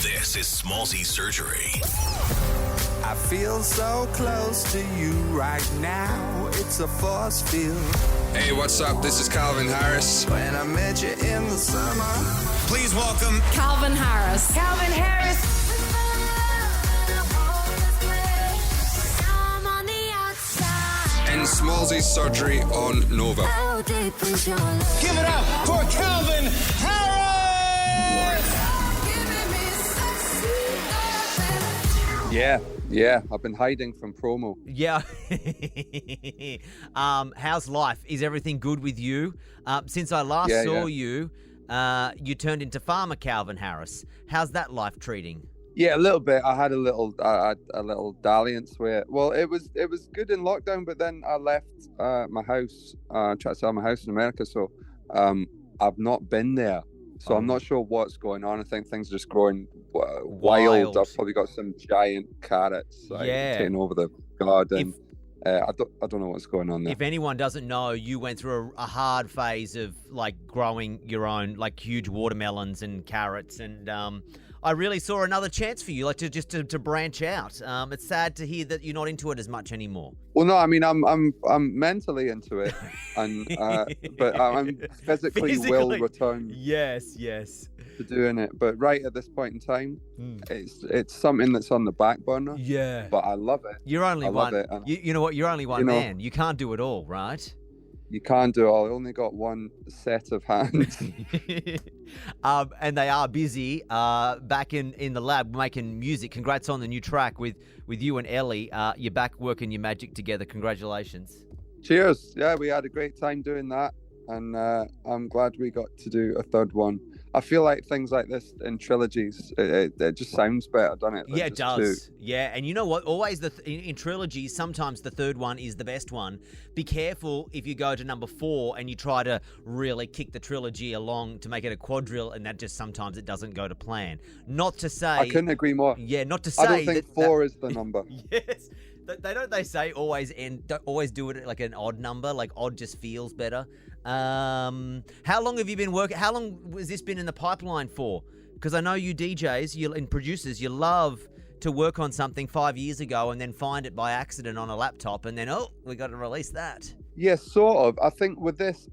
This is Smallzy Surgery. I feel so close to you right now. It's a force field. Hey, what's up? This is Calvin Harris. When I met you in the summer. Please welcome Calvin Harris. Calvin Harris. And Smallzy Surgery on Nova. Give it up for Calvin Harris! Yeah, I've been hiding from promo. Yeah. How's life? Is everything good with you? Since I last saw you, you turned into Farmer Calvin Harris. How's that life treating? Yeah, a little bit. I had a little dalliance where, well, it was good in lockdown, but then I left my house, tried to sell my house in America, so I've not been there. So I'm not sure what's going on. I think things are just growing wild. I've probably got some giant carrots taking over the garden. I don't know what's going on there. If anyone doesn't know, you went through a hard phase of like growing your own like huge watermelons and carrots, and I really saw another chance for you, like to branch out. It's sad to hear that you're not into it as much anymore. Well, no, I mean I'm mentally into it, and but I'm physically will return. Yes. To doing it, but right at this point in time, it's something that's on the back burner. Yeah, but I love it. You're only one. Love it. You know what? You're only one man. You can't do it all, right? You can't do it all. I only got one set of hands. And they are busy back in the lab making music. Congrats on the new track with you and Ellie. You're back working your magic together. Congratulations. Cheers. Yeah, we had a great time doing that, and I'm glad we got to do a third one. I feel like things like this in trilogies, it just sounds better, doesn't it? Yeah, it does. Yeah, and you know what? Always in trilogies, sometimes the third one is the best one. Be careful if you go to number 4 and you try to really kick the trilogy along to make it a quadrille, and that just sometimes it doesn't go to plan. Not to say... I couldn't agree more. Yeah, not to say... I don't think 4 is the number. Yes. They say always do it like an odd number, like odd just feels better. How long have you been working? How long has this been in the pipeline for? Because I know you DJs, and producers, you love to work on something 5 years ago and then find it by accident on a laptop, and then we got to release that. Yeah, sort of. I think with this,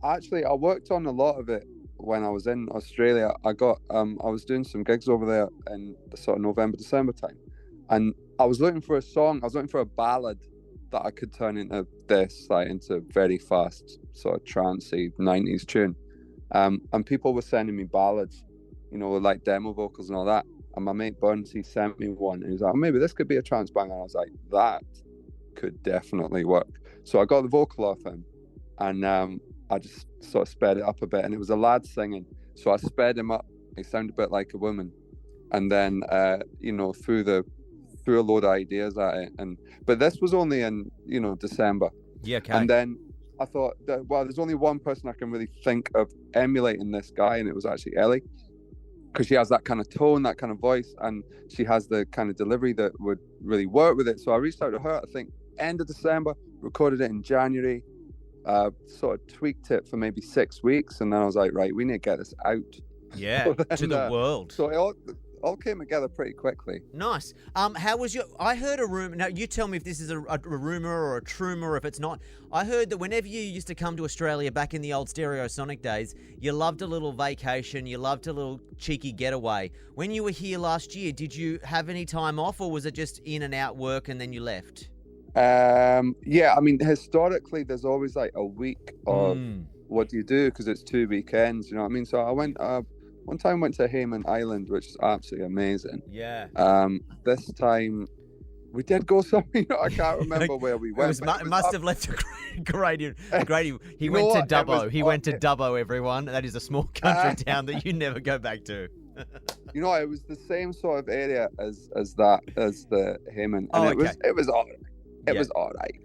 actually, I worked on a lot of it when I was in Australia. I was doing some gigs over there in the sort of November, December time, and I was looking for a song. I was looking for a ballad that I could turn into this, like into very fast, sort of trancey 90s tune. And people were sending me ballads, with like demo vocals and all that. And my mate Burns, he sent me one. And he was like, maybe this could be a trance banger. And I was like, that could definitely work. So I got the vocal off him, and I just sort of sped it up a bit. And it was a lad singing. So I sped him up. He sounded a bit like a woman. And then, threw a load of ideas at it, but this was only in December. Yeah, okay. And then I thought that, well, there's only one person I can really think of emulating this guy, and it was actually Ellie, because she has that kind of tone, that kind of voice, and she has the kind of delivery that would really work with it. So I reached out to her, I think end of December, recorded it in January, sort of tweaked it for maybe 6 weeks, and then I was like, right, we need to get this out. Yeah, so then, to the world. So it all came together pretty quickly. Nice. How was I heard a rumor. Now, you tell me if this is a rumor or a trumor, if it's not. I heard that whenever you used to come to Australia back in the old Stereosonic days, you loved a little vacation, you loved a little cheeky getaway. When you were here last year, did you have any time off, or was it just in and out work and then you left? Yeah, I mean, historically, there's always like a week of what do you do, because it's 2 weekends, you know what I mean? So I went... one time went to Hayman Island, which is absolutely amazing. Yeah. This time we did go somewhere. I can't remember where we went. It must have left a great. He went to Dubbo. He went to Dubbo, everyone. That is a small country town that you never go back to. It was the same sort of area as the Hayman. And it was all right. It was all right.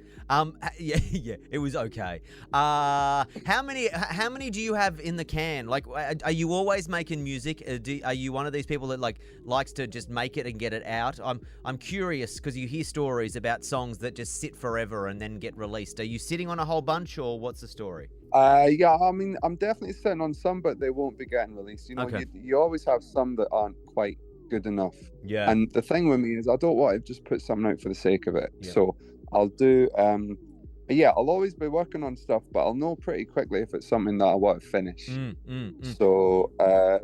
Yeah, it was okay. How many do you have in the can? Like, are you always making music? Are you one of these people that likes to just make it and get it out? I'm curious because you hear stories about songs that just sit forever and then get released. Are you sitting on a whole bunch, or what's the story? Yeah, I mean, I'm definitely sitting on some, but they won't be getting released. You know, Okay. you always have some that aren't quite good enough. Yeah. And the thing with me is I don't want to just put something out for the sake of it. Yeah. So I'll do, I'll always be working on stuff, but I'll know pretty quickly if it's something that I want to finish. So,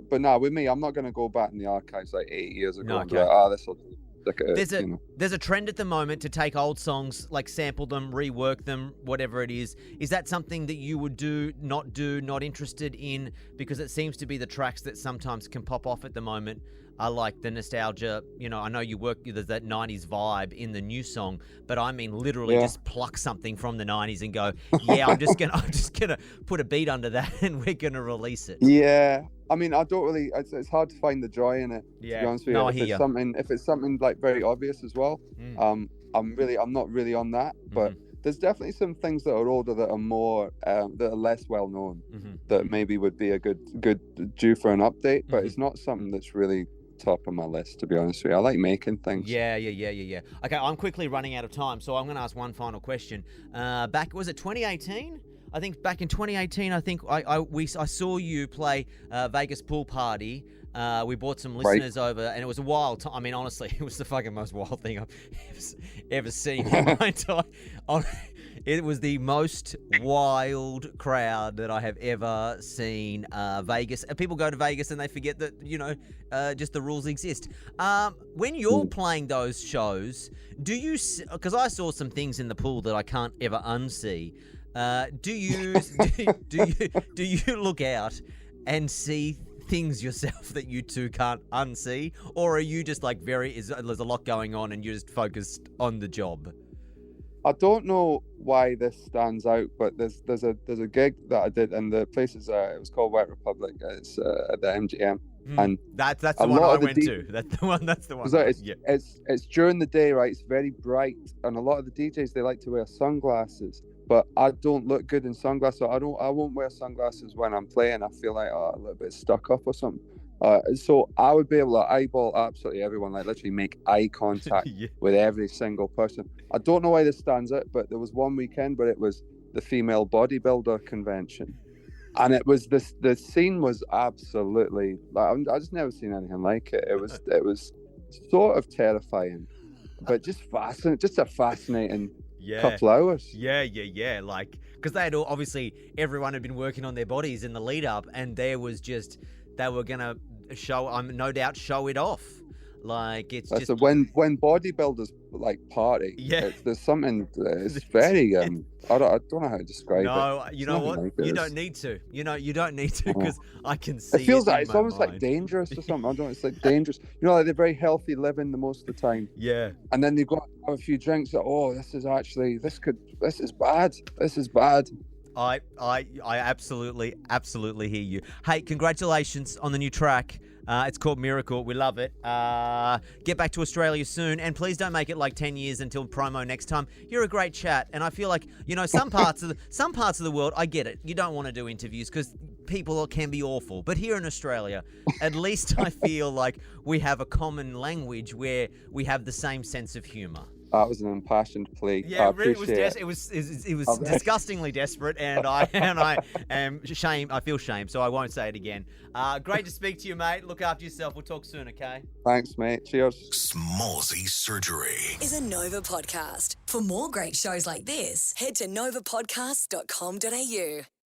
but no, with me, I'm not going to go back in the archives like 8 years ago and be like, this will stick at it. There's a trend at the moment to take old songs, like sample them, rework them, whatever it is. Is that something that you would not interested in? Because it seems to be the tracks that sometimes can pop off at the moment are like the nostalgia. You know, I know there's that 90s vibe in the new song, but I mean literally just pluck something from the 90s and go, I'm just gonna put a beat under that and we're gonna release it. Yeah. I mean, I don't really. It's hard to find the joy in it. Yeah. To be honest with No, you. I hear you. If it's something like very obvious as well, I'm not really on that. But there's definitely some things that are older that are more that are less well known that maybe would be a good due for an update. But it's not something that's really top of my list, to be honest with you. I like making things. Yeah. Okay, I'm quickly running out of time, so I'm going to ask one final question. Was it 2018? I think back in 2018, I think I saw you play Vegas Pool Party. We brought some listeners over, and it was a wild time. I mean, honestly, it was the fucking most wild thing I've ever seen in my entire. It was the most wild crowd that I have ever seen. Vegas. People go to Vegas and they forget that just the rules exist. When you're playing those shows, do you? Because I saw some things in the pool that I can't ever unsee. Do you look out and see things yourself that you two can't unsee, or are you just like there's a lot going on and you're just focused on the job? I don't know why this stands out, but there's a gig that I did, and the place is it was called Wet Republic. It's at the MGM, and that's the one I went to. That's the one. It's during the day, right? It's very bright, and a lot of the DJs, they like to wear sunglasses. But I don't look good in sunglasses, so I won't wear sunglasses when I'm playing. I feel like a little bit stuck up or something. So I would be able to eyeball absolutely everyone, like literally make eye contact with every single person. I don't know why this stands out, but there was one weekend where it was the female bodybuilder convention, and it was the scene was absolutely I just never seen anything like it. It was sort of terrifying, but just fascinating. Just a fascinating. Couple hours. Yeah. Like, because they had obviously everyone had been working on their bodies in the lead up, and they were gonna no doubt show it off. Like That's when bodybuilders like party. There's something. It's very I don't know how to describe it. No, you know what? Like you don't need to. You don't need to because I can see. It feels like it's almost like dangerous or something. I don't know. It's like dangerous. Like they're very healthy living the most of the time. Yeah. And then they've got to have a few drinks. This is bad. This is bad. I absolutely hear you. Hey, congratulations on the new track. It's called Miracle. We love it. Get back to Australia soon, and please don't make it like 10 years until promo next time. You're a great chat, and I feel like some parts of the world, I get it. You don't want to do interviews because people can be awful, but here in Australia, at least I feel like we have a common language where we have the same sense of humor. That was an impassioned plea. Yeah, it was disgustingly desperate, and I am shame. I feel shame, so I won't say it again. Great to speak to you, mate. Look after yourself. We'll talk soon, okay? Thanks, mate. Cheers. Smallsy Surgery is a Nova podcast. For more great shows like this, head to novapodcast.com.au.